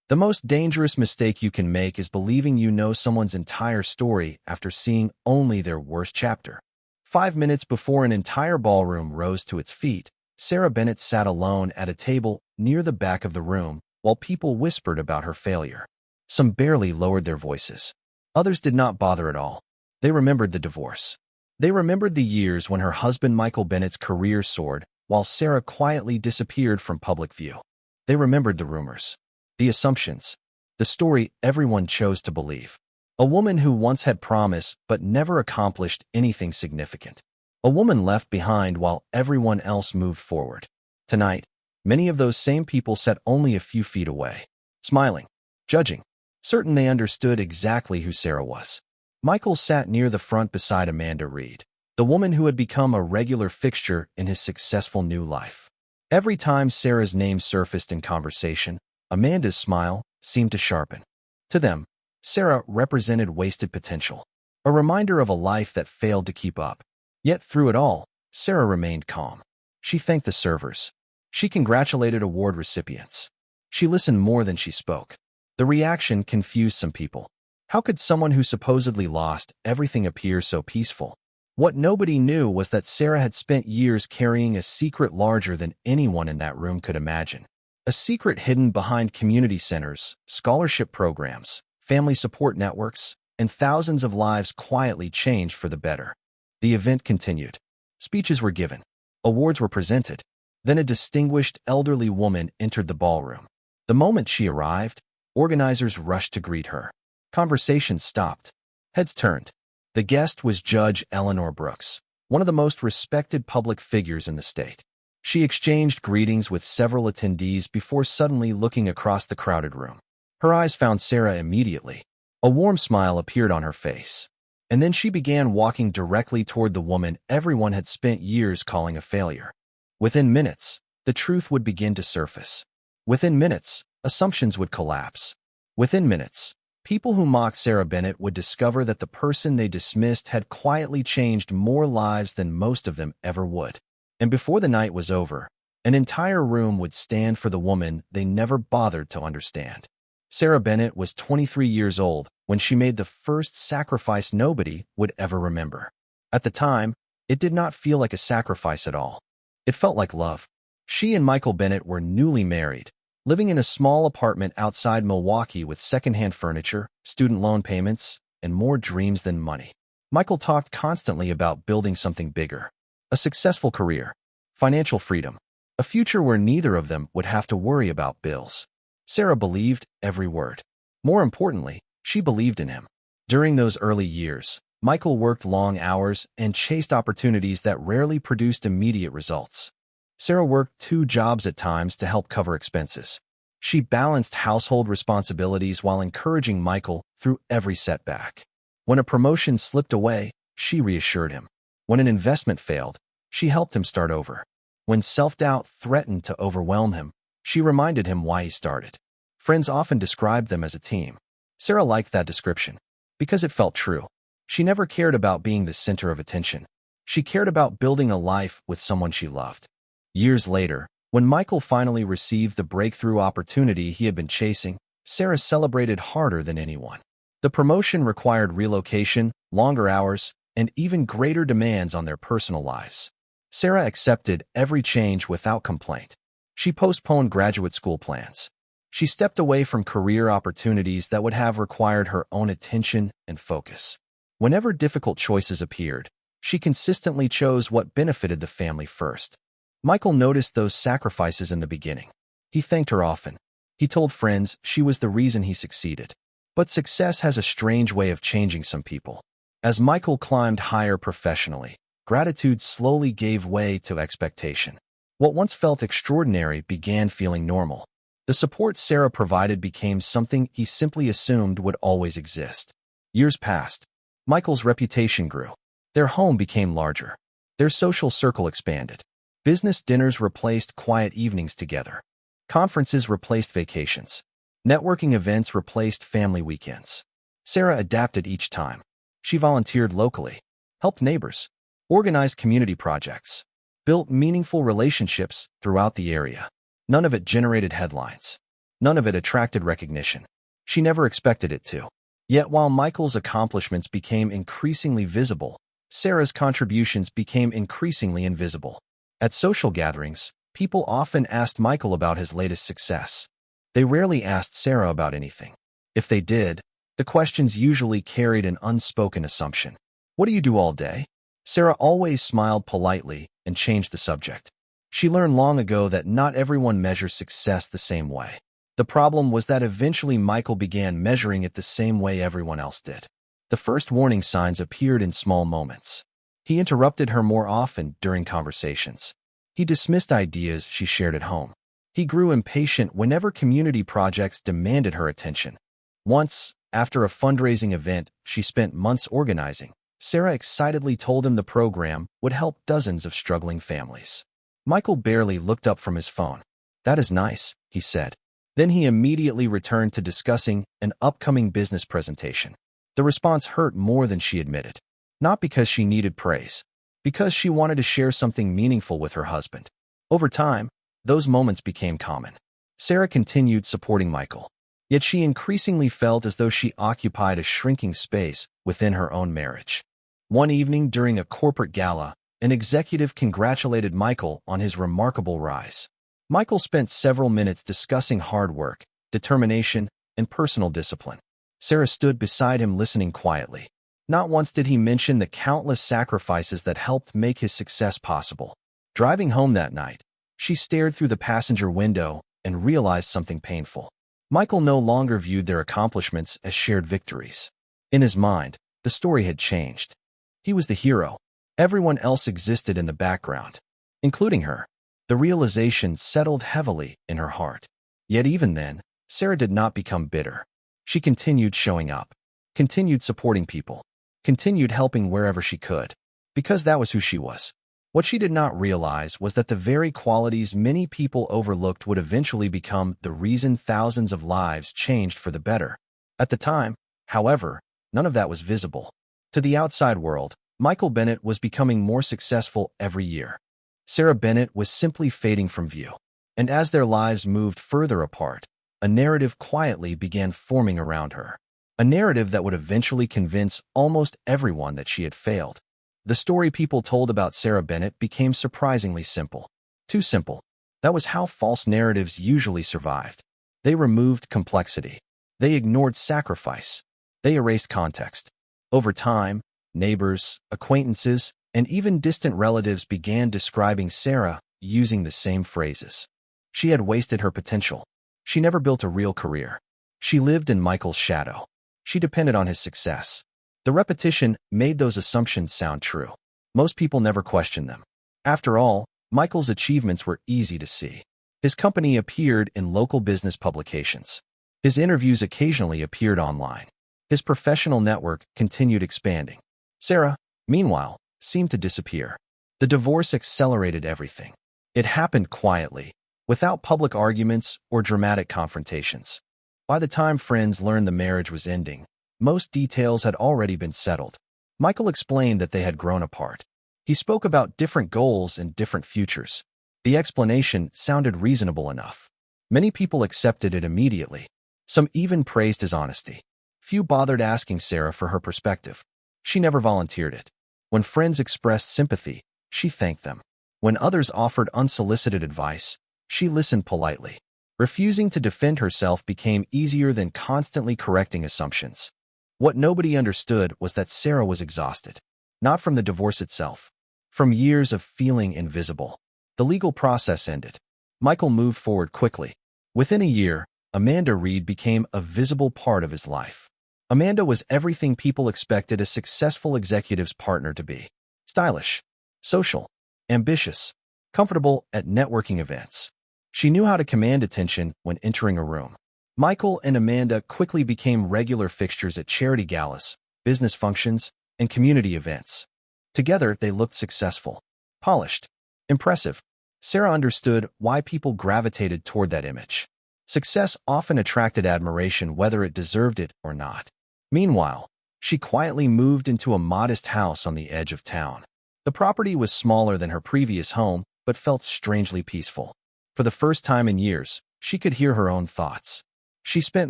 The most dangerous mistake you can make is believing you know someone's entire story after seeing only their worst chapter. 5 minutes before an entire ballroom rose to its feet, Sarah Bennett sat alone at a table near the back of the room while people whispered about her failure. Some barely lowered their voices. Others did not bother at all. They remembered the divorce. They remembered the years when her husband Michael Bennett's career soared while Sarah quietly disappeared from public view. They remembered the rumors, the assumptions, the story everyone chose to believe. A woman who once had promise but never accomplished anything significant. A woman left behind while everyone else moved forward. Tonight, many of those same people sat only a few feet away, smiling, judging, certain they understood exactly who Sarah was. Michael sat near the front beside Amanda Reed, the woman who had become a regular fixture in his successful new life. Every time Sarah's name surfaced in conversation, Amanda's smile seemed to sharpen. To them, Sarah represented wasted potential, a reminder of a life that failed to keep up. Yet through it all, Sarah remained calm. She thanked the servers. She congratulated award recipients. She listened more than she spoke. The reaction confused some people. How could someone who supposedly lost everything appear so peaceful? What nobody knew was that Sarah had spent years carrying a secret larger than anyone in that room could imagine. A secret hidden behind community centers, scholarship programs, family support networks, and thousands of lives quietly changed for the better. The event continued. Speeches were given. Awards were presented. Then a distinguished elderly woman entered the ballroom. The moment she arrived, organizers rushed to greet her. Conversations stopped. Heads turned. The guest was Judge Eleanor Brooks, one of the most respected public figures in the state. She exchanged greetings with several attendees before suddenly looking across the crowded room. Her eyes found Sarah immediately. A warm smile appeared on her face. And then she began walking directly toward the woman everyone had spent years calling a failure. Within minutes, the truth would begin to surface. Within minutes, assumptions would collapse. Within minutes, people who mocked Sarah Bennett would discover that the person they dismissed had quietly changed more lives than most of them ever would. And before the night was over, an entire room would stand for the woman they never bothered to understand. Sarah Bennett was 23 years old when she made the first sacrifice nobody would ever remember. At the time, it did not feel like a sacrifice at all. It felt like love. She and Michael Bennett were newly married, living in a small apartment outside Milwaukee with secondhand furniture, student loan payments, and more dreams than money. Michael talked constantly about building something bigger. A successful career, financial freedom, a future where neither of them would have to worry about bills. Sarah believed every word. More importantly, she believed in him. During those early years, Michael worked long hours and chased opportunities that rarely produced immediate results. Sarah worked 2 jobs at times to help cover expenses. She balanced household responsibilities while encouraging Michael through every setback. When a promotion slipped away, she reassured him. When an investment failed, she helped him start over. When self-doubt threatened to overwhelm him, she reminded him why he started. Friends often described them as a team. Sarah liked that description because it felt true. She never cared about being the center of attention. She cared about building a life with someone she loved. Years later, when Michael finally received the breakthrough opportunity he had been chasing, Sarah celebrated harder than anyone. The promotion required relocation, longer hours, and even greater demands on their personal lives. Sarah accepted every change without complaint. She postponed graduate school plans. She stepped away from career opportunities that would have required her own attention and focus. Whenever difficult choices appeared, she consistently chose what benefited the family first. Michael noticed those sacrifices in the beginning. He thanked her often. He told friends she was the reason he succeeded. But success has a strange way of changing some people. As Michael climbed higher professionally, gratitude slowly gave way to expectation. What once felt extraordinary began feeling normal. The support Sarah provided became something he simply assumed would always exist. Years passed. Michael's reputation grew. Their home became larger. Their social circle expanded. Business dinners replaced quiet evenings together. Conferences replaced vacations. Networking events replaced family weekends. Sarah adapted each time. She volunteered locally, helped neighbors, organized community projects, built meaningful relationships throughout the area. None of it generated headlines. None of it attracted recognition. She never expected it to. Yet while Michael's accomplishments became increasingly visible, Sarah's contributions became increasingly invisible. At social gatherings, people often asked Michael about his latest success. They rarely asked Sarah about anything. If they did, the questions usually carried an unspoken assumption. "What do you do all day?" Sarah always smiled politely and changed the subject. She learned long ago that not everyone measures success the same way. The problem was that eventually Michael began measuring it the same way everyone else did. The first warning signs appeared in small moments. He interrupted her more often during conversations. He dismissed ideas she shared at home. He grew impatient whenever community projects demanded her attention. Once, after a fundraising event she spent months organizing, Sarah excitedly told him the program would help dozens of struggling families. Michael barely looked up from his phone. "That is nice," he said. Then he immediately returned to discussing an upcoming business presentation. The response hurt more than she admitted. Not because she needed praise, because she wanted to share something meaningful with her husband. Over time, those moments became common. Sarah continued supporting Michael. Yet she increasingly felt as though she occupied a shrinking space within her own marriage. One evening during a corporate gala, an executive congratulated Michael on his remarkable rise. Michael spent several minutes discussing hard work, determination, and personal discipline. Sarah stood beside him listening quietly. Not once did he mention the countless sacrifices that helped make his success possible. Driving home that night, she stared through the passenger window and realized something painful. Michael no longer viewed their accomplishments as shared victories. In his mind, the story had changed. He was the hero. Everyone else existed in the background, including her. The realization settled heavily in her heart. Yet even then, Sarah did not become bitter. She continued showing up, continued supporting people, continued helping wherever she could, because that was who she was. What she did not realize was that the very qualities many people overlooked would eventually become the reason thousands of lives changed for the better. At the time, however, none of that was visible. To the outside world, Michael Bennett was becoming more successful every year. Sarah Bennett was simply fading from view. And as their lives moved further apart, a narrative quietly began forming around her. A narrative that would eventually convince almost everyone that she had failed. The story people told about Sarah Bennett became surprisingly simple. Too simple. That was how false narratives usually survived. They removed complexity. They ignored sacrifice. They erased context. Over time, neighbors, acquaintances, and even distant relatives began describing Sarah using the same phrases. She had wasted her potential. She never built a real career. She lived in Michael's shadow. She depended on his success. The repetition made those assumptions sound true. Most people never questioned them. After all, Michael's achievements were easy to see. His company appeared in local business publications. His interviews occasionally appeared online. His professional network continued expanding. Sarah, meanwhile, seemed to disappear. The divorce accelerated everything. It happened quietly, without public arguments or dramatic confrontations. By the time friends learned the marriage was ending, most details had already been settled. Michael explained that they had grown apart. He spoke about different goals and different futures. The explanation sounded reasonable enough. Many people accepted it immediately. Some even praised his honesty. Few bothered asking Sarah for her perspective. She never volunteered it. When friends expressed sympathy, she thanked them. When others offered unsolicited advice, she listened politely. Refusing to defend herself became easier than constantly correcting assumptions. What nobody understood was that Sarah was exhausted. Not from the divorce itself. From years of feeling invisible. The legal process ended. Michael moved forward quickly. Within a year, Amanda Reed became a visible part of his life. Amanda was everything people expected a successful executive's partner to be. Stylish, social, ambitious, comfortable at networking events. She knew how to command attention when entering a room. Michael and Amanda quickly became regular fixtures at charity galas, business functions, and community events. Together, they looked successful, polished, impressive. Sarah understood why people gravitated toward that image. Success often attracted admiration whether it deserved it or not. Meanwhile, she quietly moved into a modest house on the edge of town. The property was smaller than her previous home, but felt strangely peaceful. For the first time in years, she could hear her own thoughts. She spent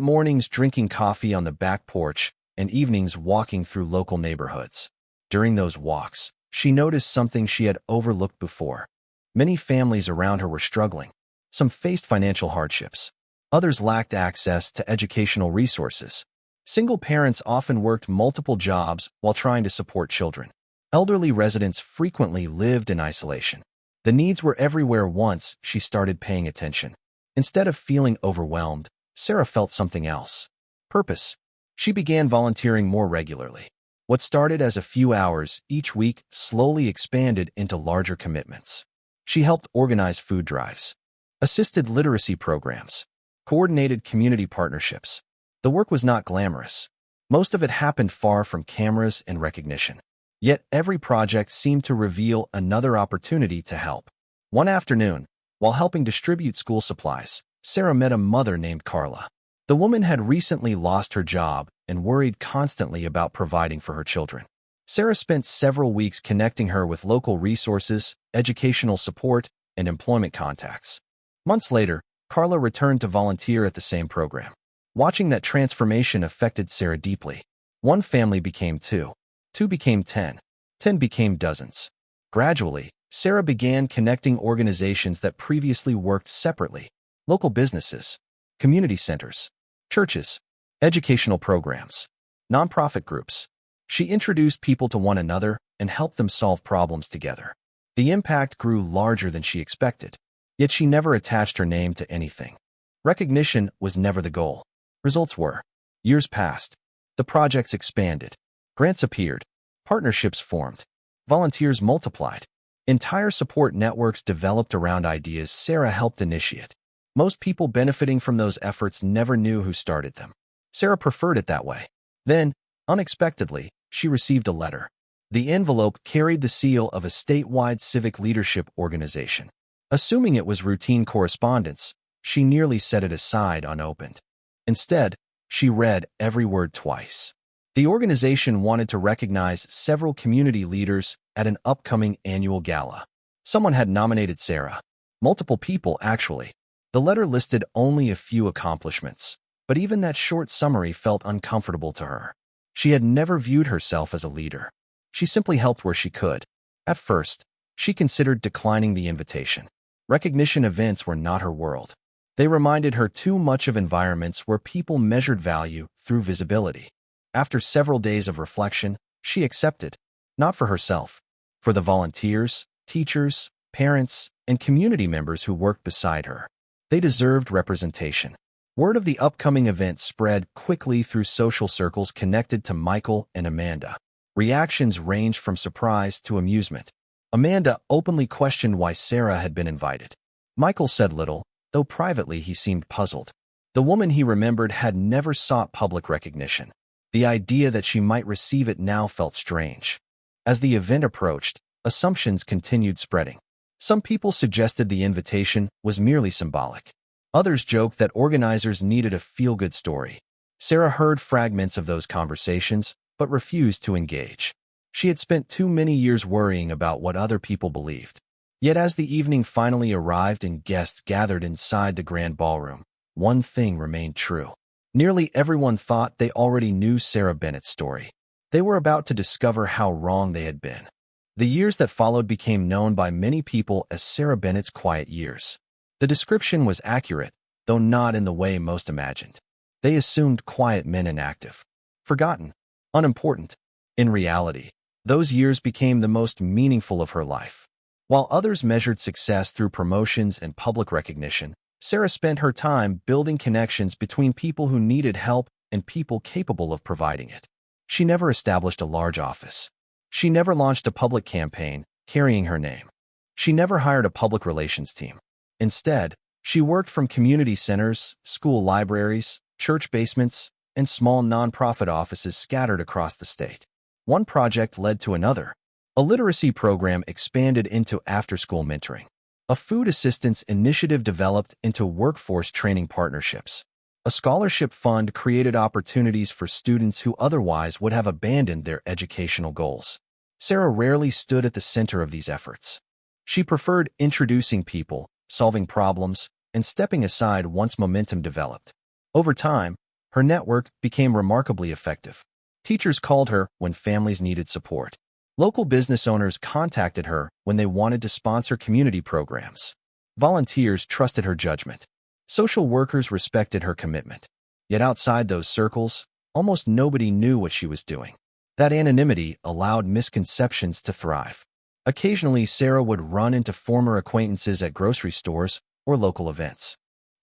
mornings drinking coffee on the back porch and evenings walking through local neighborhoods. During those walks, she noticed something she had overlooked before. Many families around her were struggling. Some faced financial hardships. Others lacked access to educational resources. Single parents often worked multiple jobs while trying to support children. Elderly residents frequently lived in isolation. The needs were everywhere once she started paying attention. Instead of feeling overwhelmed, Sarah felt something else. Purpose. She began volunteering more regularly. What started as a few hours each week slowly expanded into larger commitments. She helped organize food drives, assisted literacy programs, coordinated community partnerships. The work was not glamorous. Most of it happened far from cameras and recognition. Yet every project seemed to reveal another opportunity to help. One afternoon, while helping distribute school supplies, Sarah met a mother named Carla. The woman had recently lost her job and worried constantly about providing for her children. Sarah spent several weeks connecting her with local resources, educational support, and employment contacts. Months later, Carla returned to volunteer at the same program. Watching that transformation affected Sarah deeply. One family became two. Two became 10. 10 became dozens. Gradually, Sarah began connecting organizations that previously worked separately. Local businesses, community centers, churches, educational programs, nonprofit groups. She introduced people to one another and helped them solve problems together. The impact grew larger than she expected, yet she never attached her name to anything. Recognition was never the goal. Results were. Years passed. The projects expanded. Grants appeared. Partnerships formed. Volunteers multiplied. Entire support networks developed around ideas Sarah helped initiate. Most people benefiting from those efforts never knew who started them. Sarah preferred it that way. Then, unexpectedly, she received a letter. The envelope carried the seal of a statewide civic leadership organization. Assuming it was routine correspondence, she nearly set it aside unopened. Instead, she read every word twice. The organization wanted to recognize several community leaders at an upcoming annual gala. Someone had nominated Sarah. Multiple people, actually. The letter listed only a few accomplishments, but even that short summary felt uncomfortable to her. She had never viewed herself as a leader. She simply helped where she could. At first, she considered declining the invitation. Recognition events were not her world. They reminded her too much of environments where people measured value through visibility. After several days of reflection, she accepted, not for herself, for the volunteers, teachers, parents, and community members who worked beside her. They deserved representation. Word of the upcoming event spread quickly through social circles connected to Michael and Amanda. Reactions ranged from surprise to amusement. Amanda openly questioned why Sarah had been invited. Michael said little, though privately he seemed puzzled. The woman he remembered had never sought public recognition. The idea that she might receive it now felt strange. As the event approached, assumptions continued spreading. Some people suggested the invitation was merely symbolic. Others joked that organizers needed a feel-good story. Sarah heard fragments of those conversations, but refused to engage. She had spent too many years worrying about what other people believed. Yet as the evening finally arrived and guests gathered inside the grand ballroom, one thing remained true. Nearly everyone thought they already knew Sarah Bennett's story. They were about to discover how wrong they had been. The years that followed became known by many people as Sarah Bennett's quiet years. The description was accurate, though not in the way most imagined. They assumed quiet men inactive, forgotten, unimportant. In reality, those years became the most meaningful of her life. While others measured success through promotions and public recognition, Sarah spent her time building connections between people who needed help and people capable of providing it. She never established a large office. She never launched a public campaign carrying her name. She never hired a public relations team. Instead, she worked from community centers, school libraries, church basements, and small nonprofit offices scattered across the state. One project led to another. A literacy program expanded into after-school mentoring. A food assistance initiative developed into workforce training partnerships. A scholarship fund created opportunities for students who otherwise would have abandoned their educational goals. Sarah rarely stood at the center of these efforts. She preferred introducing people, solving problems, and stepping aside once momentum developed. Over time, her network became remarkably effective. Teachers called her when families needed support. Local business owners contacted her when they wanted to sponsor community programs. Volunteers trusted her judgment. Social workers respected her commitment. Yet outside those circles, almost nobody knew what she was doing. That anonymity allowed misconceptions to thrive. Occasionally, Sarah would run into former acquaintances at grocery stores or local events.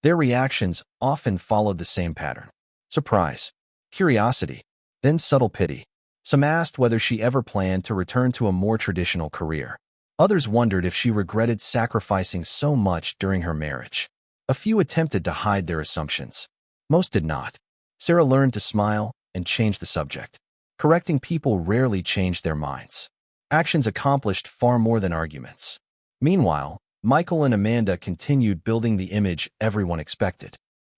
Their reactions often followed the same pattern: surprise, curiosity, then subtle pity. Some asked whether she ever planned to return to a more traditional career. Others wondered if she regretted sacrificing so much during her marriage. A few attempted to hide their assumptions. Most did not. Sarah learned to smile and change the subject. Correcting people rarely changed their minds. Actions accomplished far more than arguments. Meanwhile, Michael and Amanda continued building the image everyone expected.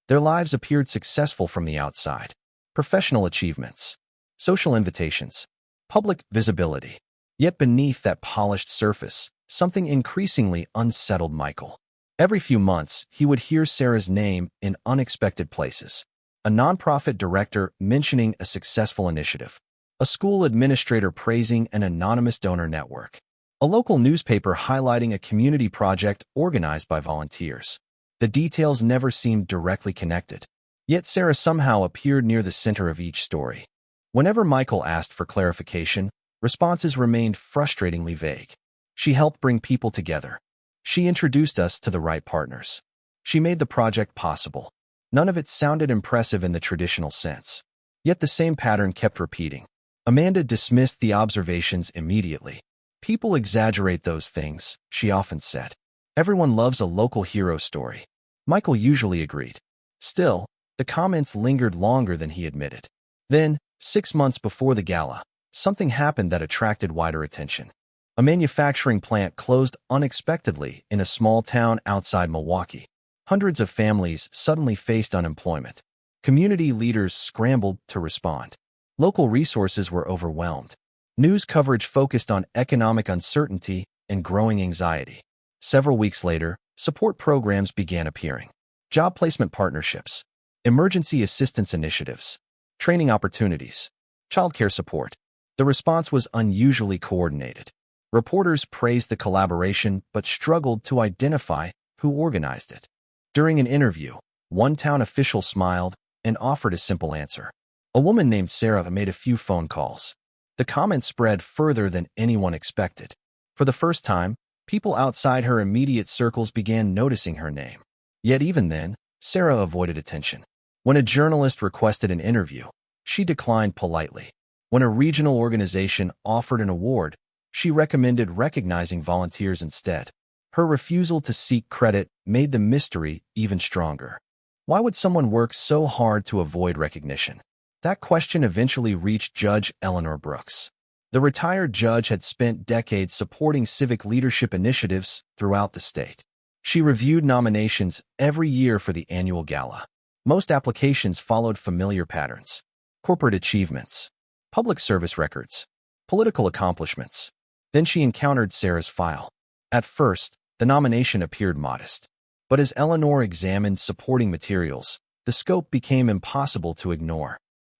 Their lives appeared successful from the outside. Professional achievements, social invitations, public visibility. Yet beneath that polished surface, something increasingly unsettled Michael. Every few months, he would hear Sarah's name in unexpected places. A nonprofit director mentioning a successful initiative. A school administrator praising an anonymous donor network. A local newspaper highlighting a community project organized by volunteers. The details never seemed directly connected. Yet Sarah somehow appeared near the center of each story. Whenever Michael asked for clarification, responses remained frustratingly vague. She helped bring people together. She introduced us to the right partners. She made the project possible. None of it sounded impressive in the traditional sense. Yet the same pattern kept repeating. Amanda dismissed the observations immediately. People exaggerate those things, she often said. Everyone loves a local hero story. Michael usually agreed. Still, the comments lingered longer than he admitted. Then, 6 months before the gala, something happened that attracted wider attention. A manufacturing plant closed unexpectedly in a small town outside Milwaukee. Hundreds of families suddenly faced unemployment. Community leaders scrambled to respond. Local resources were overwhelmed. News coverage focused on economic uncertainty and growing anxiety. Several weeks later, support programs began appearing. Job placement partnerships, emergency assistance initiatives, training opportunities, childcare support. The response was unusually coordinated. Reporters praised the collaboration but struggled to identify who organized it. During an interview, one town official smiled and offered a simple answer. A woman named Sarah made a few phone calls. The comment spread further than anyone expected. For the first time, people outside her immediate circles began noticing her name. Yet even then, Sarah avoided attention. When a journalist requested an interview, she declined politely. When a regional organization offered an award, she recommended recognizing volunteers instead. Her refusal to seek credit made the mystery even stronger. Why would someone work so hard to avoid recognition? That question eventually reached Judge Eleanor Brooks. The retired judge had spent decades supporting civic leadership initiatives throughout the state. She reviewed nominations every year for the annual gala. Most applications followed familiar patterns: corporate achievements, public service records, political accomplishments. Then she encountered Sarah's file. At first, the nomination appeared modest. But as Eleanor examined supporting materials, the scope became impossible to ignore.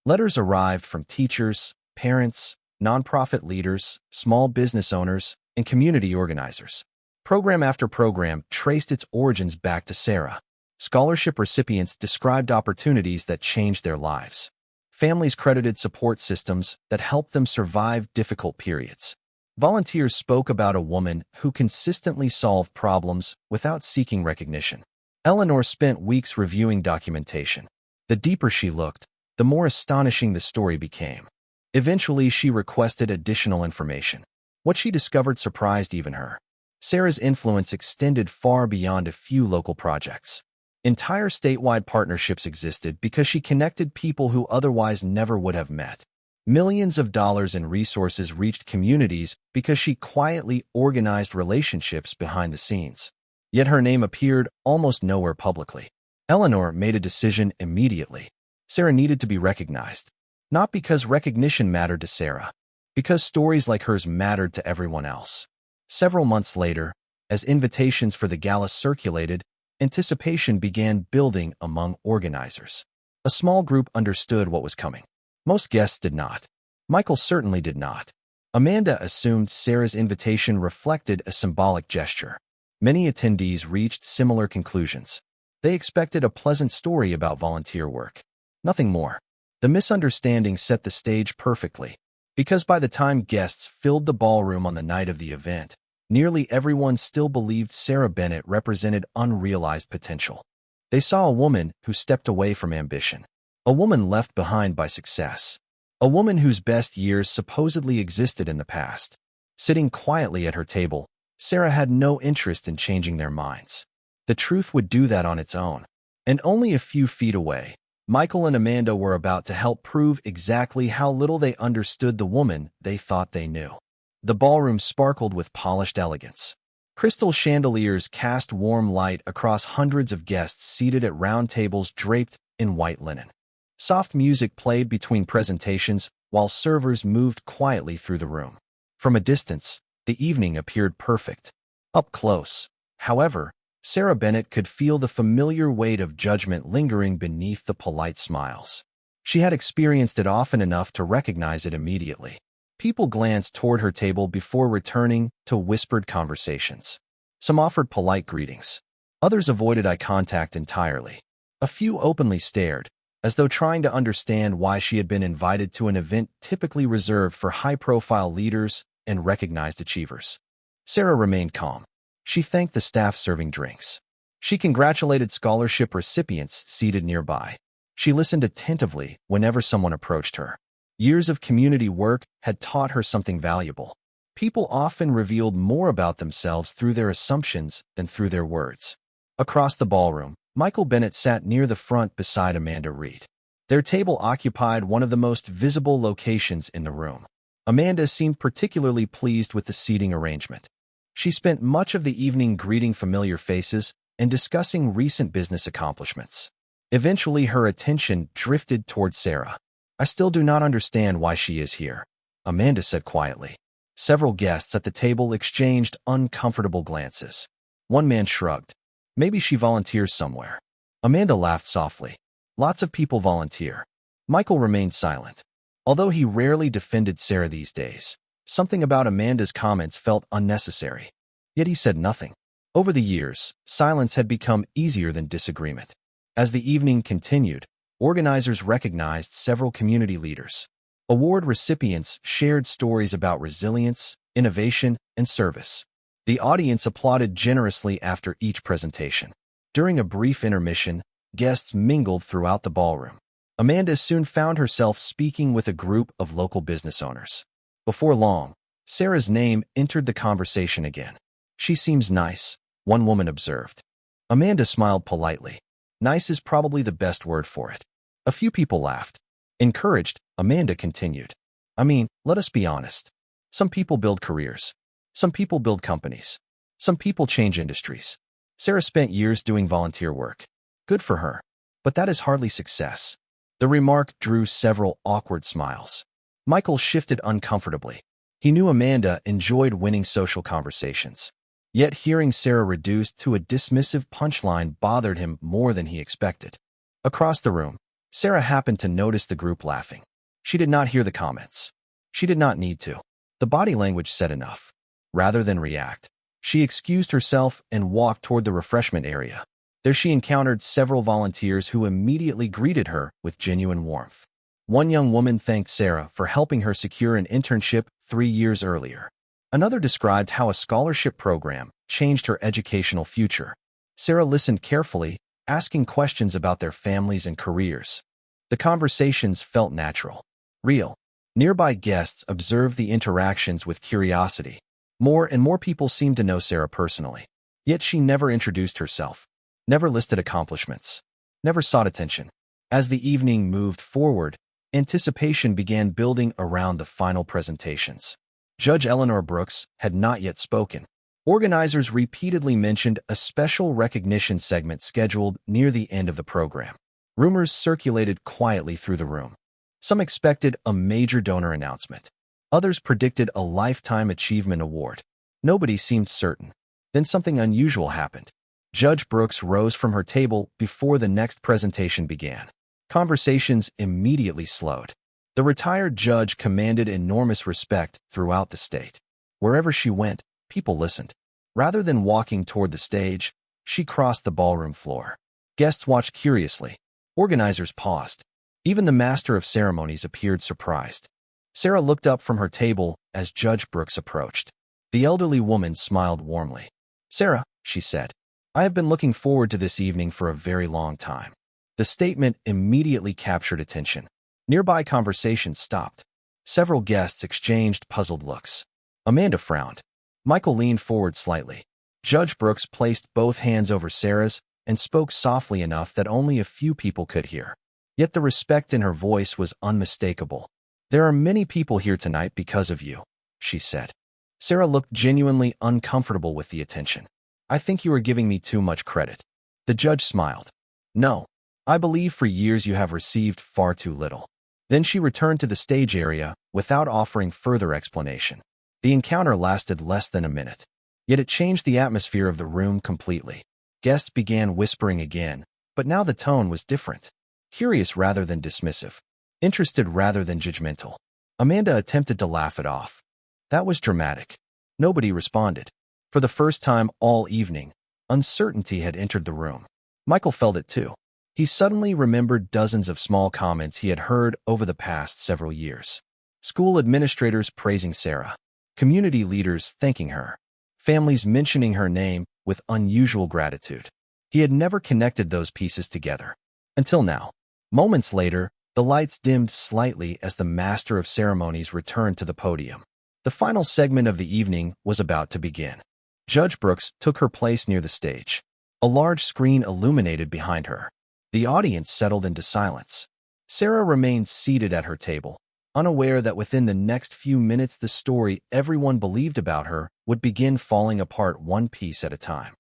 Letters arrived from teachers, parents, nonprofit leaders, small business owners, and community organizers. Program after program traced its origins back to Sarah. Scholarship recipients described opportunities that changed their lives. Families credited support systems that helped them survive difficult periods. Volunteers spoke about a woman who consistently solved problems without seeking recognition. Eleanor spent weeks reviewing documentation. The deeper she looked, the more astonishing the story became. Eventually, she requested additional information. What she discovered surprised even her. Sarah's influence extended far beyond a few local projects. Entire statewide partnerships existed because she connected people who otherwise never would have met. Millions of dollars in resources reached communities because she quietly organized relationships behind the scenes. Yet her name appeared almost nowhere publicly. Eleanor made a decision immediately. Sarah needed to be recognized. Not because recognition mattered to Sarah, because stories like hers mattered to everyone else. Several months later, as invitations for the gala circulated, Anticipation began building among organizers. A small group understood what was coming. Most guests did not. Michael certainly did not. Amanda assumed Sarah's invitation reflected a symbolic gesture. Many attendees reached similar conclusions. They expected a pleasant story about volunteer work. Nothing more. The misunderstanding set the stage perfectly, because by the time guests filled the ballroom on the night of the event, nearly everyone still believed Sarah Bennett represented unrealized potential. They saw a woman who stepped away from ambition, a woman left behind by success, a woman whose best years supposedly existed in the past. Sitting quietly at her table, Sarah had no interest in changing their minds. The truth would do that on its own. And only a few feet away, Michael and Amanda were about to help prove exactly how little they understood the woman they thought they knew. The ballroom sparkled with polished elegance. Crystal chandeliers cast warm light across hundreds of guests seated at round tables draped in white linen. Soft music played between presentations while servers moved quietly through the room. From a distance, the evening appeared perfect. Up close, however, Sarah Bennett could feel the familiar weight of judgment lingering beneath the polite smiles. She had experienced it often enough to recognize it immediately. People glanced toward her table before returning to whispered conversations. Some offered polite greetings. Others avoided eye contact entirely. A few openly stared, as though trying to understand why she had been invited to an event typically reserved for high-profile leaders and recognized achievers. Sarah remained calm. She thanked the staff serving drinks. She congratulated scholarship recipients seated nearby. She listened attentively whenever someone approached her. Years of community work had taught her something valuable. People often revealed more about themselves through their assumptions than through their words. Across the ballroom, Michael Bennett sat near the front beside Amanda Reed. Their table occupied one of the most visible locations in the room. Amanda seemed particularly pleased with the seating arrangement. She spent much of the evening greeting familiar faces and discussing recent business accomplishments. Eventually, her attention drifted toward Sarah. "I still do not understand why she is here," Amanda said quietly. Several guests at the table exchanged uncomfortable glances. One man shrugged. "Maybe she volunteers somewhere." Amanda laughed softly. "Lots of people volunteer." Michael remained silent. Although he rarely defended Sarah these days, something about Amanda's comments felt unnecessary. Yet he said nothing. Over the years, silence had become easier than disagreement. As the evening continued, organizers recognized several community leaders. Award recipients shared stories about resilience, innovation, and service. The audience applauded generously after each presentation. During a brief intermission, guests mingled throughout the ballroom. Amanda soon found herself speaking with a group of local business owners. Before long, Sarah's name entered the conversation again. "She seems nice," one woman observed. Amanda smiled politely. Nice is probably the best word for it. A few people laughed. Encouraged, Amanda continued. "I mean, let us be honest. Some people build careers. Some people build companies. Some people change industries. Sarah spent years doing volunteer work. Good for her. But that is hardly success." The remark drew several awkward smiles. Michael shifted uncomfortably. He knew Amanda enjoyed winning social conversations. Yet hearing Sarah reduced to a dismissive punchline bothered him more than he expected. Across the room, Sarah happened to notice the group laughing. She did not hear the comments. She did not need to. The body language said enough. Rather than react, she excused herself and walked toward the refreshment area. There she encountered several volunteers who immediately greeted her with genuine warmth. One young woman thanked Sarah for helping her secure an internship 3 years earlier. Another described how a scholarship program changed her educational future. Sarah listened carefully, asking questions about their families and careers. The conversations felt natural, real. Nearby guests observed the interactions with curiosity. More and more people seemed to know Sarah personally. Yet she never introduced herself, never listed accomplishments, never sought attention. As the evening moved forward, anticipation began building around the final presentations. Judge Eleanor Brooks had not yet spoken. Organizers repeatedly mentioned a special recognition segment scheduled near the end of the program. Rumors circulated quietly through the room. Some expected a major donor announcement. Others predicted a Lifetime Achievement Award. Nobody seemed certain. Then something unusual happened. Judge Brooks rose from her table before the next presentation began. Conversations immediately slowed. The retired judge commanded enormous respect throughout the state. Wherever she went, people listened. Rather than walking toward the stage, she crossed the ballroom floor. Guests watched curiously. Organizers paused. Even the master of ceremonies appeared surprised. Sarah looked up from her table as Judge Brooks approached. The elderly woman smiled warmly. "Sarah," she said, "I have been looking forward to this evening for a very long time." The statement immediately captured attention. Nearby conversations stopped. Several guests exchanged puzzled looks. Amanda frowned. Michael leaned forward slightly. Judge Brooks placed both hands over Sarah's and spoke softly enough that only a few people could hear. Yet the respect in her voice was unmistakable. "There are many people here tonight because of you," she said. Sarah looked genuinely uncomfortable with the attention. "I think you are giving me too much credit." The judge smiled. "No, I believe for years you have received far too little." Then she returned to the stage area without offering further explanation. The encounter lasted less than a minute. Yet it changed the atmosphere of the room completely. Guests began whispering again, but now the tone was different. Curious rather than dismissive. Interested rather than judgmental. Amanda attempted to laugh it off. That was dramatic. Nobody responded. For the first time all evening, uncertainty had entered the room. Michael felt it too. He suddenly remembered dozens of small comments he had heard over the past several years. School administrators praising Sarah. Community leaders thanking her. Families mentioning her name with unusual gratitude. He had never connected those pieces together. Until now. Moments later, the lights dimmed slightly as the master of ceremonies returned to the podium. The final segment of the evening was about to begin. Judge Brooks took her place near the stage. A large screen illuminated behind her. The audience settled into silence. Sarah remained seated at her table, unaware that within the next few minutes the story everyone believed about her would begin falling apart one piece at a time.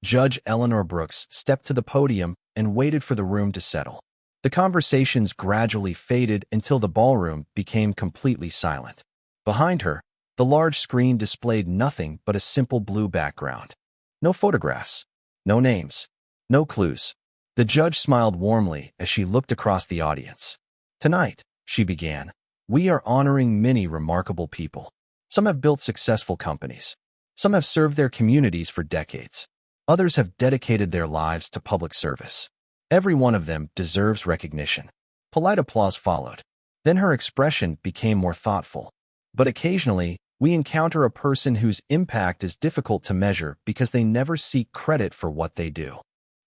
Judge Eleanor Brooks stepped to the podium and waited for the room to settle. The conversations gradually faded until the ballroom became completely silent. Behind her, the large screen displayed nothing but a simple blue background. No photographs, no names, no clues. The judge smiled warmly as she looked across the audience. "Tonight," she began, "we are honoring many remarkable people. Some have built successful companies. Some have served their communities for decades. Others have dedicated their lives to public service. Every one of them deserves recognition." Polite applause followed. Then her expression became more thoughtful. "But occasionally, we encounter a person whose impact is difficult to measure because they never seek credit for what they do."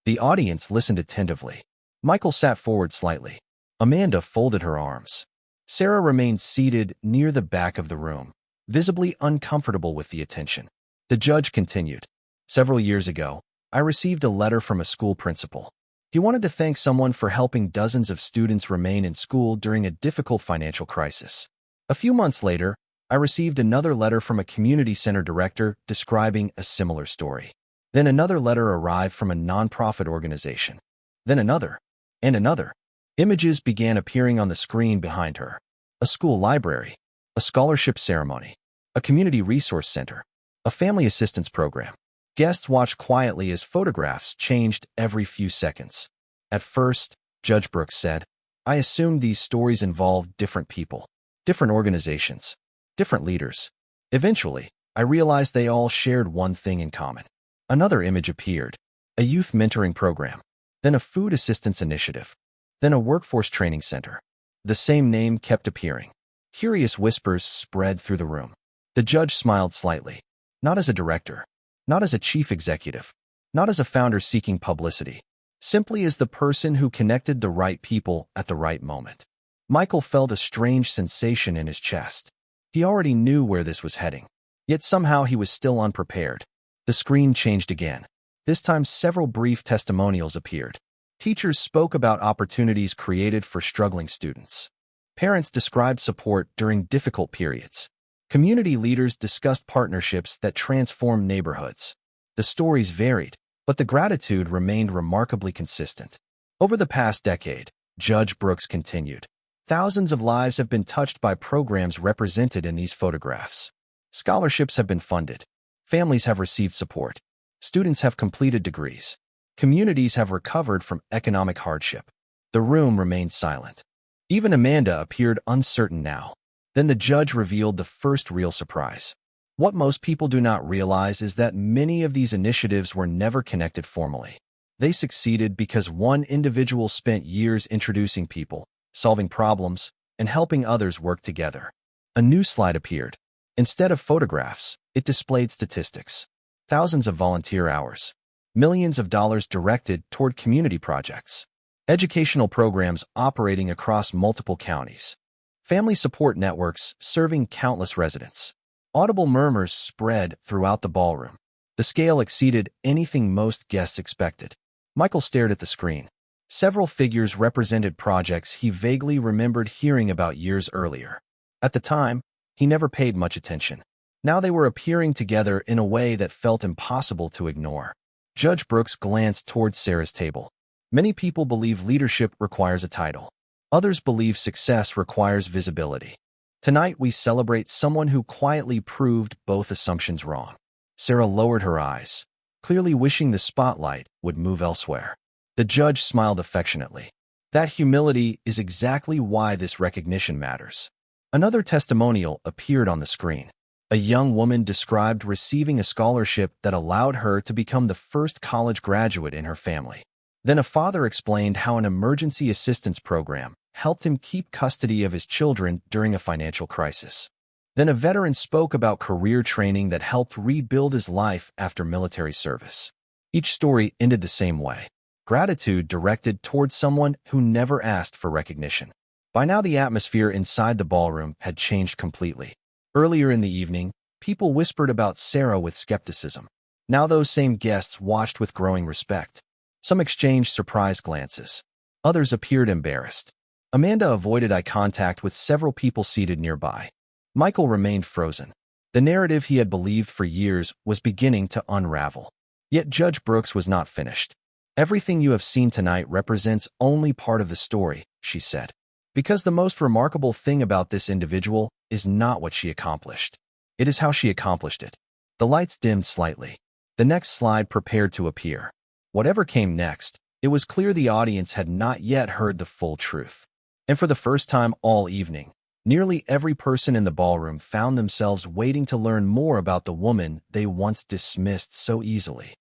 The audience listened attentively. Michael sat forward slightly. Amanda folded her arms. Sarah remained seated near the back of the room, visibly uncomfortable with the attention. The judge continued. "Several years ago, I received a letter from a school principal. He wanted to thank someone for helping dozens of students remain in school during a difficult financial crisis. A few months later, I received another letter from a community center director describing a similar story. Then another letter arrived from a nonprofit organization. Then another, and another. Images began appearing on the screen behind her. A school library, a scholarship ceremony, a community resource center, a family assistance program. Guests watched quietly as photographs changed every few seconds. At first, Judge Brooks said, I assumed these stories involved different people, different organizations, different leaders. Eventually, I realized they all shared one thing in common. Another image appeared, a youth mentoring program, then a food assistance initiative, then a workforce training center. The same name kept appearing. Curious whispers spread through the room. The judge smiled slightly, not as a director, not as a chief executive, not as a founder seeking publicity, simply as the person who connected the right people at the right moment. Michael felt a strange sensation in his chest. He already knew where this was heading, yet somehow he was still unprepared. The screen changed again. This time several brief testimonials appeared. Teachers spoke about opportunities created for struggling students. Parents described support during difficult periods. Community leaders discussed partnerships that transformed neighborhoods. The stories varied, but the gratitude remained remarkably consistent. Over the past decade, Judge Brooks continued, thousands of lives have been touched by programs represented in these photographs. Scholarships have been funded. Families have received support. Students have completed degrees. Communities have recovered from economic hardship. The room remained silent. Even Amanda appeared uncertain now. Then the judge revealed the first real surprise. What most people do not realize is that many of these initiatives were never connected formally. They succeeded because one individual spent years introducing people, solving problems, and helping others work together. A new slide appeared. Instead of photographs, it displayed statistics. Thousands of volunteer hours. Millions of dollars directed toward community projects. Educational programs operating across multiple counties. Family support networks serving countless residents. Audible murmurs spread throughout the ballroom. The scale exceeded anything most guests expected. Michael stared at the screen. Several figures represented projects he vaguely remembered hearing about years earlier. At the time, he never paid much attention. Now they were appearing together in a way that felt impossible to ignore. Judge Brooks glanced toward Sarah's table. Many people believe leadership requires a title. Others believe success requires visibility. Tonight we celebrate someone who quietly proved both assumptions wrong. Sarah lowered her eyes, clearly wishing the spotlight would move elsewhere. The judge smiled affectionately. That humility is exactly why this recognition matters. Another testimonial appeared on the screen. A young woman described receiving a scholarship that allowed her to become the first college graduate in her family. Then a father explained how an emergency assistance program helped him keep custody of his children during a financial crisis. Then a veteran spoke about career training that helped rebuild his life after military service. Each story ended the same way. Gratitude directed toward someone who never asked for recognition. By now the atmosphere inside the ballroom had changed completely. Earlier in the evening, people whispered about Sarah with skepticism. Now those same guests watched with growing respect. Some exchanged surprised glances. Others appeared embarrassed. Amanda avoided eye contact with several people seated nearby. Michael remained frozen. The narrative he had believed for years was beginning to unravel. Yet Judge Brooks was not finished. "Everything you have seen tonight represents only part of the story," she said. "Because the most remarkable thing about this individual is not what she accomplished. It is how she accomplished it." The lights dimmed slightly. The next slide prepared to appear. Whatever came next, it was clear the audience had not yet heard the full truth. And for the first time all evening, nearly every person in the ballroom found themselves waiting to learn more about the woman they once dismissed so easily.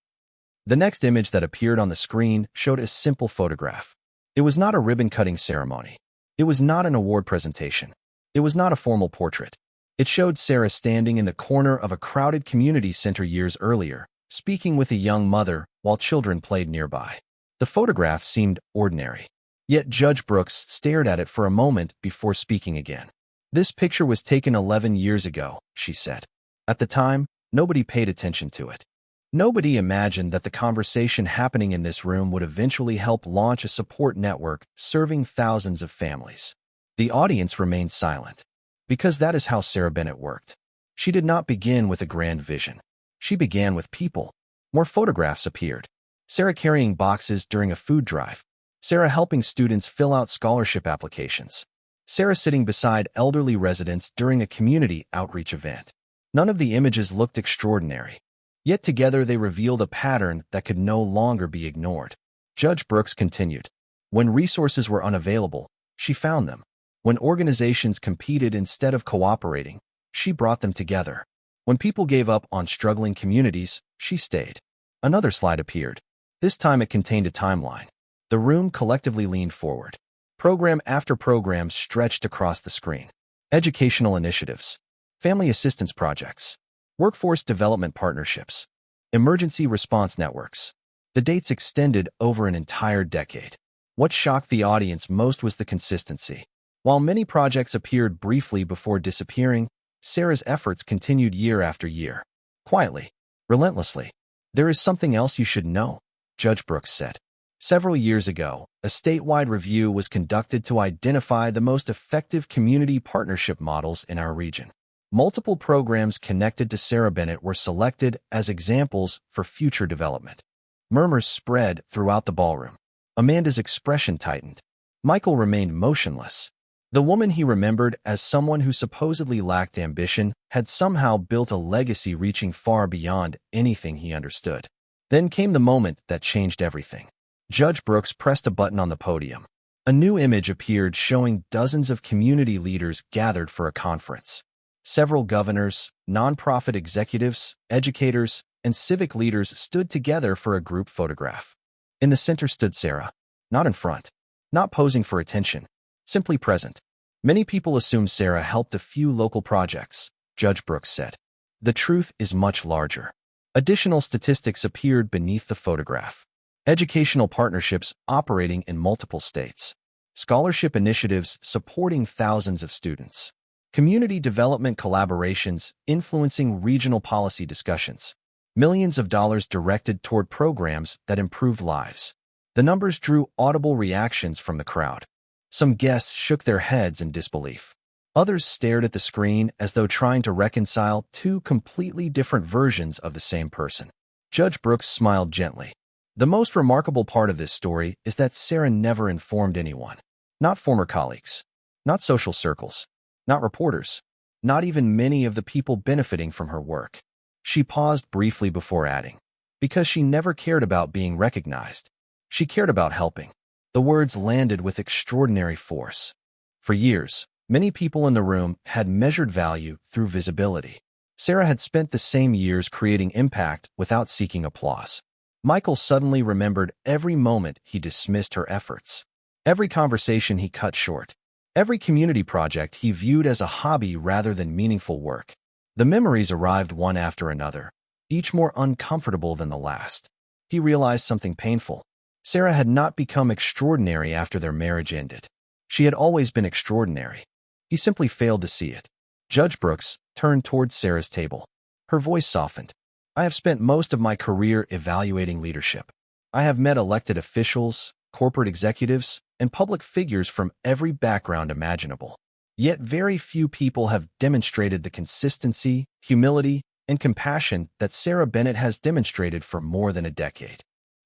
The next image that appeared on the screen showed a simple photograph. It was not a ribbon-cutting ceremony. It was not an award presentation. It was not a formal portrait. It showed Sarah standing in the corner of a crowded community center years earlier, speaking with a young mother while children played nearby. The photograph seemed ordinary. Yet Judge Brooks stared at it for a moment before speaking again. "This picture was taken 11 years ago," she said. "At the time, nobody paid attention to it. Nobody imagined that the conversation happening in this room would eventually help launch a support network serving thousands of families." The audience remained silent. Because that is how Sarah Bennett worked. She did not begin with a grand vision. She began with people. More photographs appeared. Sarah carrying boxes during a food drive. Sarah helping students fill out scholarship applications. Sarah sitting beside elderly residents during a community outreach event. None of the images looked extraordinary. Yet together they revealed a pattern that could no longer be ignored. Judge Brooks continued. When resources were unavailable, she found them. When organizations competed instead of cooperating, she brought them together. When people gave up on struggling communities, she stayed. Another slide appeared. This time it contained a timeline. The room collectively leaned forward. Program after program stretched across the screen. Educational initiatives, family assistance projects, workforce development partnerships, emergency response networks. The dates extended over an entire decade. What shocked the audience most was the consistency. While many projects appeared briefly before disappearing, Sarah's efforts continued year after year. Quietly, relentlessly. "There is something else you should know," Judge Brooks said. Several years ago, a statewide review was conducted to identify the most effective community partnership models in our region. Multiple programs connected to Sarah Bennett were selected as examples for future development. Murmurs spread throughout the ballroom. Amanda's expression tightened. Michael remained motionless. The woman he remembered as someone who supposedly lacked ambition had somehow built a legacy reaching far beyond anything he understood. Then came the moment that changed everything. Judge Brooks pressed a button on the podium. A new image appeared showing dozens of community leaders gathered for a conference. Several governors, nonprofit executives, educators, and civic leaders stood together for a group photograph. In the center stood Sarah, not in front, not posing for attention, simply present. Many people assume Sarah helped a few local projects, Judge Brooks said. The truth is much larger. Additional statistics appeared beneath the photograph. Educational partnerships operating in multiple states. Scholarship initiatives supporting thousands of students. Community development collaborations influencing regional policy discussions. Millions of dollars directed toward programs that improved lives. The numbers drew audible reactions from the crowd. Some guests shook their heads in disbelief. Others stared at the screen as though trying to reconcile two completely different versions of the same person. Judge Brooks smiled gently. The most remarkable part of this story is that Sarah never informed anyone. Not former colleagues. Not social circles. Not reporters. Not even many of the people benefiting from her work. She paused briefly before adding, because she never cared about being recognized. She cared about helping. The words landed with extraordinary force. For years, many people in the room had measured value through visibility. Sarah had spent the same years creating impact without seeking applause. Michael suddenly remembered every moment he dismissed her efforts. Every conversation he cut short. Every community project he viewed as a hobby rather than meaningful work. The memories arrived one after another, each more uncomfortable than the last. He realized something painful. Sarah had not become extraordinary after their marriage ended. She had always been extraordinary. He simply failed to see it. Judge Brooks turned towards Sarah's table. Her voice softened. I have spent most of my career evaluating leadership. I have met elected officials, corporate executives, and public figures from every background imaginable. Yet very few people have demonstrated the consistency, humility, and compassion that Sarah Bennett has demonstrated for more than a decade.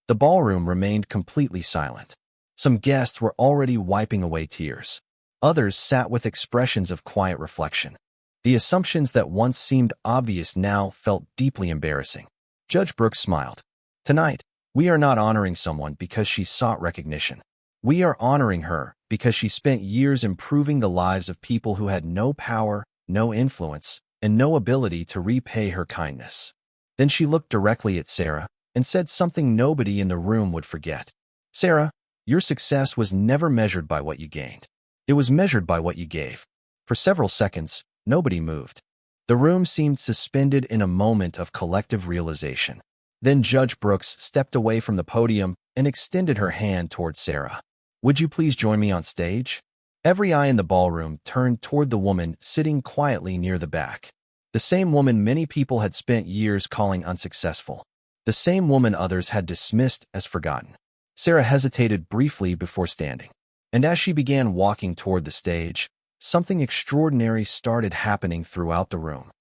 The ballroom remained completely silent. Some guests were already wiping away tears. Others sat with expressions of quiet reflection. The assumptions that once seemed obvious now felt deeply embarrassing. Judge Brooks smiled. Tonight, we are not honoring someone because she sought recognition. We are honoring her because she spent years improving the lives of people who had no power, no influence, and no ability to repay her kindness. Then she looked directly at Sarah and said something nobody in the room would forget. Sarah, your success was never measured by what you gained. It was measured by what you gave. For several seconds, nobody moved. The room seemed suspended in a moment of collective realization. Then Judge Brooks stepped away from the podium and extended her hand toward Sarah. Would you please join me on stage? Every eye in the ballroom turned toward the woman sitting quietly near the back. The same woman many people had spent years calling unsuccessful. The same woman others had dismissed as forgotten. Sarah hesitated briefly before standing. And as she began walking toward the stage, something extraordinary started happening throughout the room.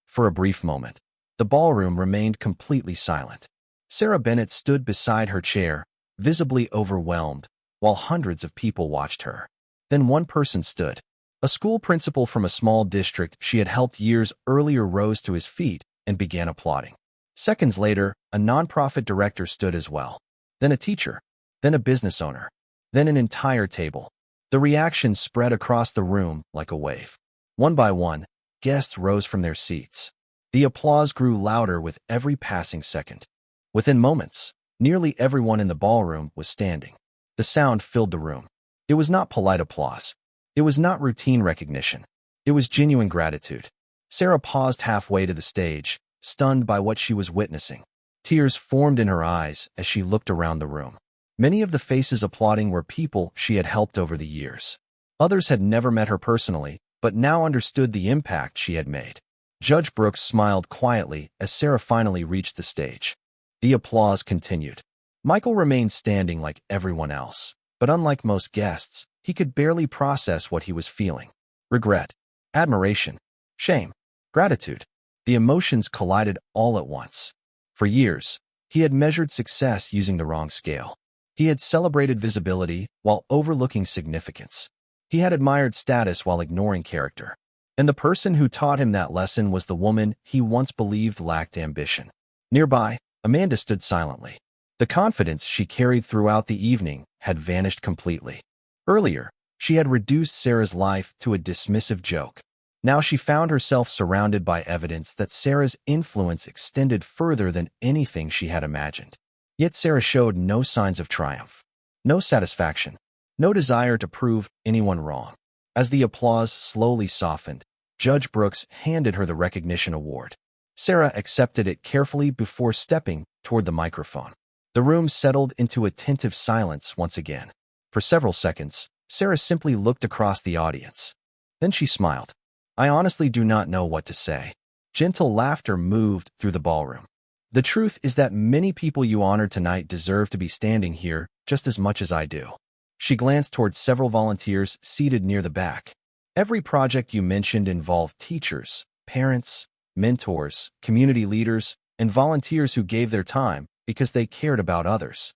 For a brief moment, the ballroom remained completely silent. Sarah Bennett stood beside her chair, visibly overwhelmed, while hundreds of people watched her. Then one person stood. A school principal from a small district she had helped years earlier rose to his feet and began applauding. Seconds later, a nonprofit director stood as well. Then a teacher. Then a business owner. Then an entire table. The reaction spread across the room like a wave. One by one, guests rose from their seats. The applause grew louder with every passing second. Within moments, nearly everyone in the ballroom was standing. The sound filled the room. It was not polite applause. It was not routine recognition. It was genuine gratitude. Sarah paused halfway to the stage, stunned by what she was witnessing. Tears formed in her eyes as she looked around the room. Many of the faces applauding were people she had helped over the years. Others had never met her personally, but now understood the impact she had made. Judge Brooks smiled quietly as Sarah finally reached the stage. The applause continued. Michael remained standing like everyone else, but unlike most guests, he could barely process what he was feeling. Regret, admiration, shame, gratitude. The emotions collided all at once. For years, he had measured success using the wrong scale. He had celebrated visibility while overlooking significance. He had admired status while ignoring character. And the person who taught him that lesson was the woman he once believed lacked ambition. Nearby, Amanda stood silently. The confidence she carried throughout the evening had vanished completely. Earlier, she had reduced Sarah's life to a dismissive joke. Now she found herself surrounded by evidence that Sarah's influence extended further than anything she had imagined. Yet Sarah showed no signs of triumph, no satisfaction, no desire to prove anyone wrong. As the applause slowly softened, Judge Brooks handed her the recognition award. Sarah accepted it carefully before stepping toward the microphone. The room settled into attentive silence once again. For several seconds, Sarah simply looked across the audience. Then she smiled. "I honestly do not know what to say." Gentle laughter moved through the ballroom. "The truth is that many people you honored tonight deserve to be standing here just as much as I do." She glanced towards several volunteers seated near the back. "Every project you mentioned involved teachers, parents, mentors, community leaders, and volunteers who gave their time because they cared about others."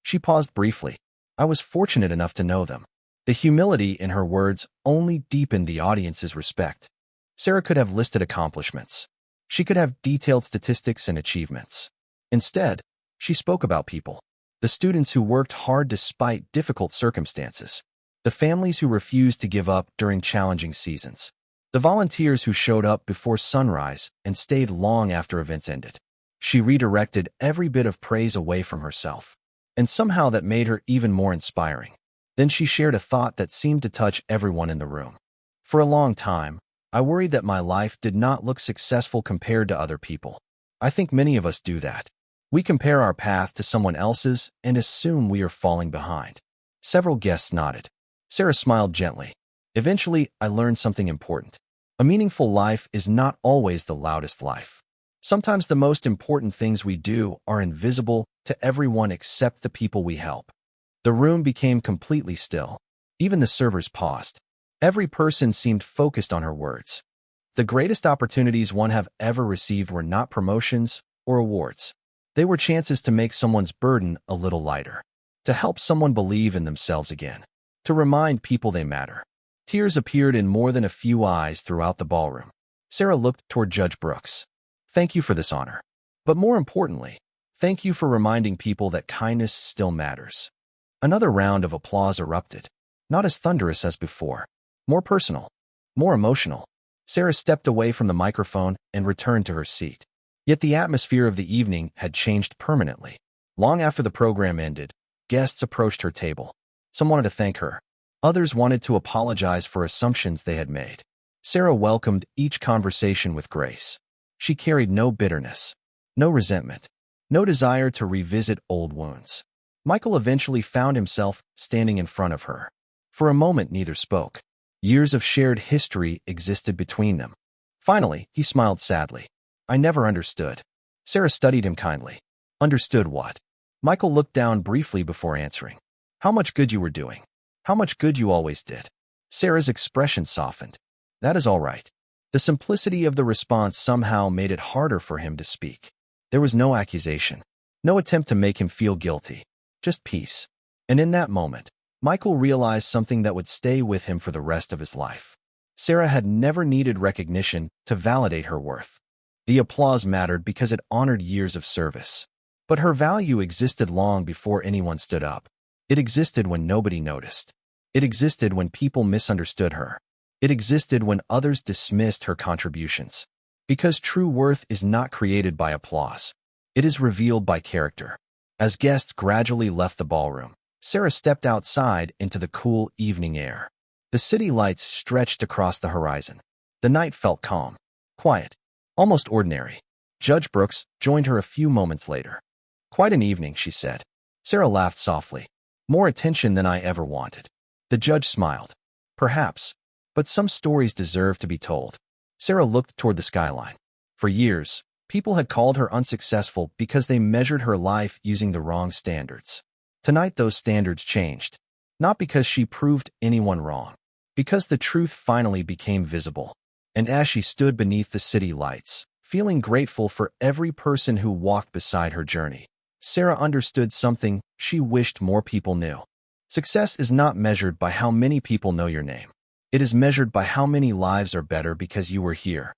She paused briefly. "I was fortunate enough to know them." The humility in her words only deepened the audience's respect. Sarah could have listed accomplishments. She could have detailed statistics and achievements. Instead, she spoke about people. The students who worked hard despite difficult circumstances. The families who refused to give up during challenging seasons. The volunteers who showed up before sunrise and stayed long after events ended. She redirected every bit of praise away from herself. And somehow that made her even more inspiring. Then she shared a thought that seemed to touch everyone in the room. "For a long time, I worried that my life did not look successful compared to other people. I think many of us do that. We compare our path to someone else's and assume we are falling behind." Several guests nodded. Sarah smiled gently. "Eventually, I learned something important. A meaningful life is not always the loudest life. Sometimes the most important things we do are invisible to everyone except the people we help." The room became completely still. Even the servers paused. Every person seemed focused on her words. The greatest opportunities one have ever received were not promotions or awards. They were chances to make someone's burden a little lighter, to help someone believe in themselves again, to remind people they matter. Tears appeared in more than a few eyes throughout the ballroom. Sarah looked toward Judge Brooks. "Thank you for this honor. But more importantly, thank you for reminding people that kindness still matters." Another round of applause erupted, not as thunderous as before, more personal, more emotional. Sarah stepped away from the microphone and returned to her seat. Yet the atmosphere of the evening had changed permanently. Long after the program ended, guests approached her table. Some wanted to thank her. Others wanted to apologize for assumptions they had made. Sarah welcomed each conversation with grace. She carried no bitterness, no resentment, no desire to revisit old wounds. Michael eventually found himself standing in front of her. For a moment, neither spoke. Years of shared history existed between them. Finally, he smiled sadly. "I never understood." Sarah studied him kindly. "Understood what?" Michael looked down briefly before answering. "How much good you were doing. How much good you always did." Sarah's expression softened. "That is all right." The simplicity of the response somehow made it harder for him to speak. There was no accusation, no attempt to make him feel guilty. Just peace. And in that moment, Michael realized something that would stay with him for the rest of his life. Sarah had never needed recognition to validate her worth. The applause mattered because it honored years of service. But her value existed long before anyone stood up. It existed when nobody noticed. It existed when people misunderstood her. It existed when others dismissed her contributions. Because true worth is not created by applause. It is revealed by character. As guests gradually left the ballroom, Sarah stepped outside into the cool evening air. The city lights stretched across the horizon. The night felt calm, quiet, almost ordinary. Judge Brooks joined her a few moments later. "Quite an evening," she said. Sarah laughed softly. "More attention than I ever wanted." The judge smiled. "Perhaps, but some stories deserve to be told." Sarah looked toward the skyline. For years, people had called her unsuccessful because they measured her life using the wrong standards. Tonight those standards changed. Not because she proved anyone wrong. Because the truth finally became visible. And as she stood beneath the city lights, feeling grateful for every person who walked beside her journey, Sarah understood something she wished more people knew. Success is not measured by how many people know your name. It is measured by how many lives are better because you were here.